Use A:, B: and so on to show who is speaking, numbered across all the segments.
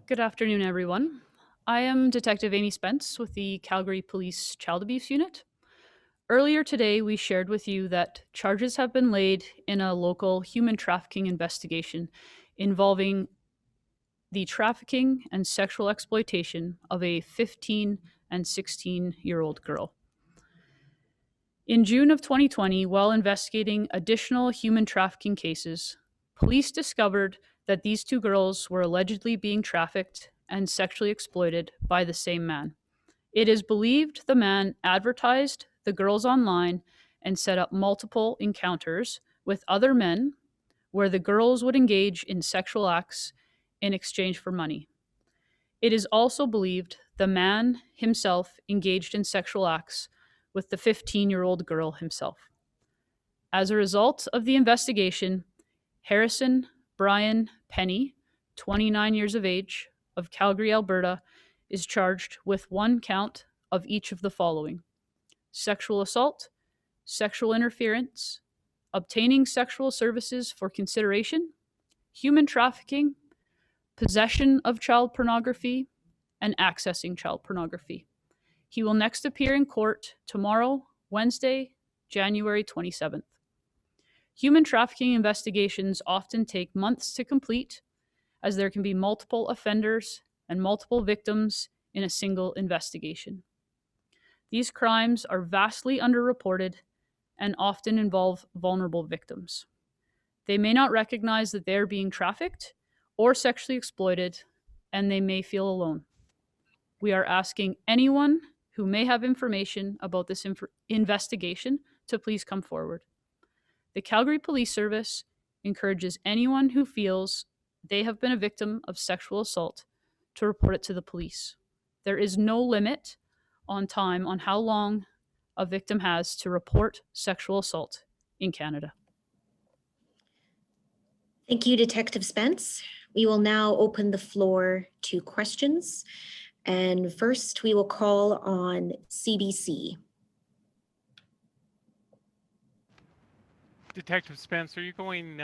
A: Good afternoon, everyone. I am Detective Amy Spence with the Calgary Police Child Abuse Unit. Earlier today, we shared with you that charges have been laid in a local human trafficking investigation involving the trafficking and sexual exploitation of a 15 and 16-year-old girl. In June of 2020, while investigating additional human trafficking cases, police discovered that these two girls were allegedly being trafficked and sexually exploited by the same man. It is believed the man advertised the girls online and set up multiple encounters with other men where the girls would engage in sexual acts in exchange for money. It is also believed the man himself engaged in sexual acts with the 15-year-old girl himself. As a result of the investigation, Harrison Brian PENNEY, 29 years of age, of Calgary, Alberta, is charged with one count of each of the following: sexual assault, sexual interference, obtaining sexual services for consideration, human trafficking, possession of child pornography, and accessing child pornography. He will next appear in court tomorrow, Wednesday, January 27th. Human trafficking investigations often take months to complete, as there can be multiple offenders and multiple victims in a single investigation. These crimes are vastly underreported and often involve vulnerable victims. They may not recognize that they are being trafficked or sexually exploited, and they may feel alone. We are asking anyone who may have information about this investigation to please come forward. The Calgary Police Service encourages anyone who feels they have been a victim of sexual assault to report it to the police. There is no limit on time on how long a victim has to report sexual assault in Canada.
B: Thank you, Detective Spence. We will now open the floor to questions. And first, we will call on CBC.
C: Detective Spence, are you going,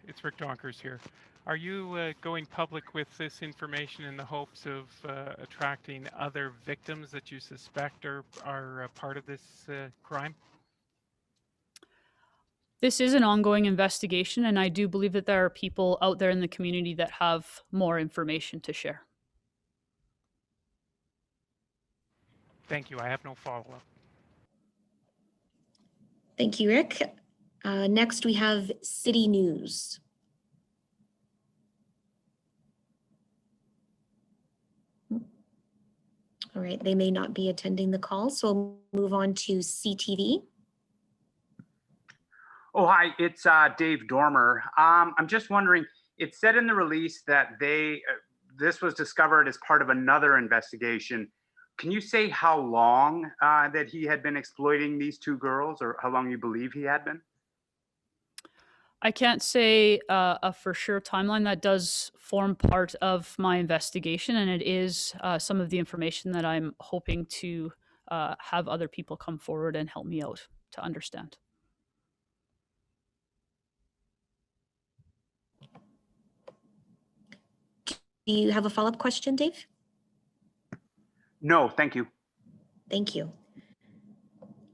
C: it's Rick Donkers here. Are you going public with this information in the hopes of attracting other victims that you suspect are part of this crime?
A: This is an ongoing investigation, and I do believe that there are people out there in the community that have more information to share.
C: Thank you. I have no follow-up.
B: Thank you, Rick. Next, we have City News. All right, they may not be attending the call, so we'll move on to CTV.
D: Oh, hi, it's Dave Dormer. I'm just wondering, it said in the release that this was discovered as part of another investigation. Can you say how long that he had been exploiting these two girls, or how long you believe he had been?
A: I can't say a for sure timeline. That does form part of my investigation, and it is some of the information that I'm hoping to have other people come forward and help me out to understand.
B: Do you have a follow-up question, Dave?
D: No, thank you.
B: Thank you.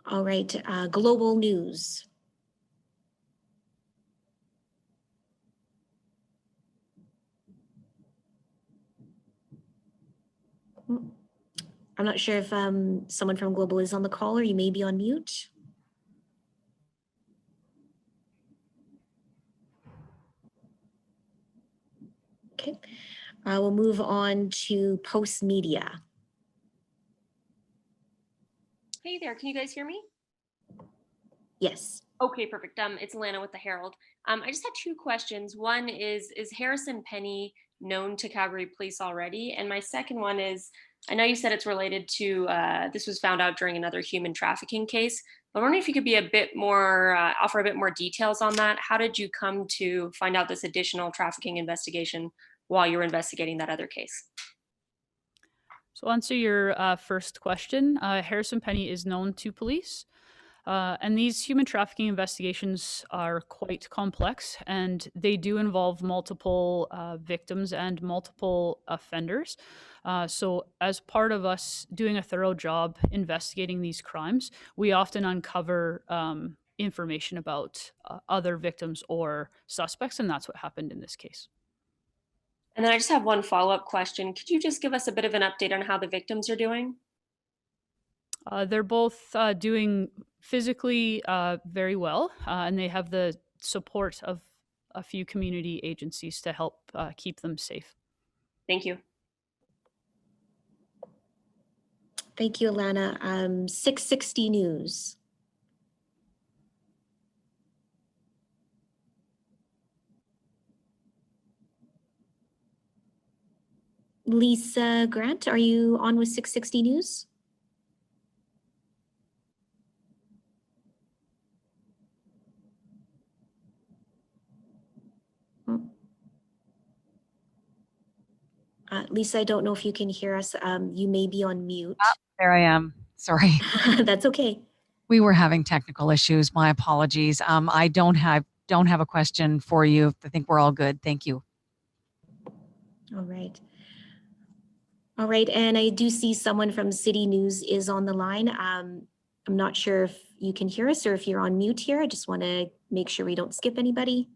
B: All right, global news. I'm not sure if someone from Global is on the call, or you may be on mute. Okay, we'll move on to Post Media.
E: Hey there, can you guys hear me?
B: Yes.
E: Okay, perfect. It's Lana with the Herald. I just had two questions. One is Harrison PENNEY known to Calgary Police already? And my second one is, I know you said it's related to, this was found out during another human trafficking case, but I'm wondering if you could be a bit more, offer a bit more details on that. How did you come to find out this additional trafficking investigation while you were investigating that other case?
A: So, answer your first question. Harrison PENNEY is known to police. And these human trafficking investigations are quite complex, and they do involve multiple victims and multiple offenders. So, as part of us doing a thorough job investigating these crimes, we often uncover information about other victims or suspects, and that's what happened in this case.
E: And then I just have one follow-up question. Could you just give us a bit of an update on how the victims are doing?
A: They're both doing physically very well, and they have the support of a few community agencies to help keep them safe.
E: Thank you.
B: Thank you, Alana. 660 News. Lisa Grant, are you on with 660 News? Lisa, I don't know if you can hear us. You may be on mute.
F: There I am. Sorry.
B: That's okay.
F: We were having technical issues. My apologies. I don't have a question for you. I think we're all good. Thank you.
B: All right. All right. And I do see someone from City News is on the line. I'm not sure if you can hear us or if you're on mute here. I just want to make sure we don't skip anybody.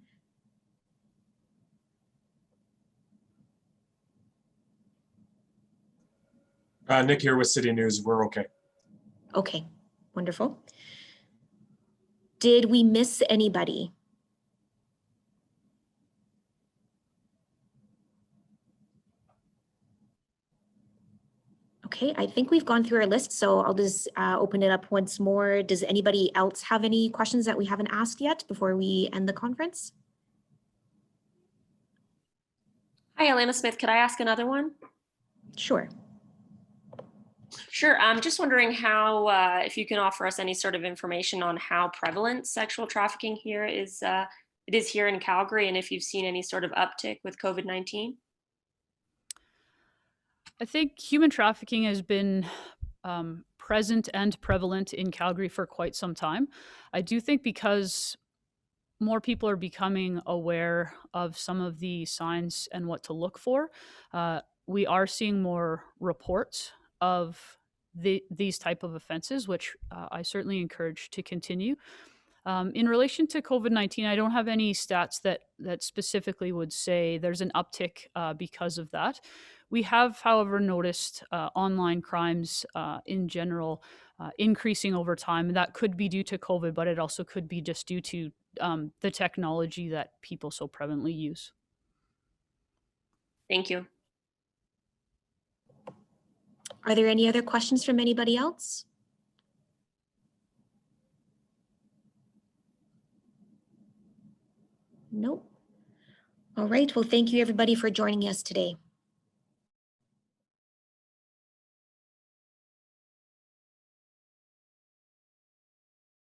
G: Nick here with City News. We're okay.
B: Okay, wonderful. Did we miss anybody? Okay, I think we've gone through our list, so I'll just open it up once more. Does anybody else have any questions that we haven't asked yet before we end the conference?
E: Hi, Alana Smith. Could I ask another one?
B: Sure.
E: Sure. I'm just wondering how, if you can offer us any sort of information on how prevalent sexual trafficking here is. It is here in Calgary, and if you've seen any sort of uptick with COVID-19.
A: I think human trafficking has been present and prevalent in Calgary for quite some time. I do think because more people are becoming aware of some of the signs and what to look for, we are seeing more reports of these type of offenses, which I certainly encourage to continue. In relation to COVID-19, I don't have any stats that specifically would say there's an uptick because of that. We have, however, noticed online crimes in general increasing over time. That could be due to COVID, but it also could be just due to the technology that people so prevalently use.
E: Thank you.
B: Are there any other questions from anybody else? Nope. All right. Well, thank you everybody for joining us today.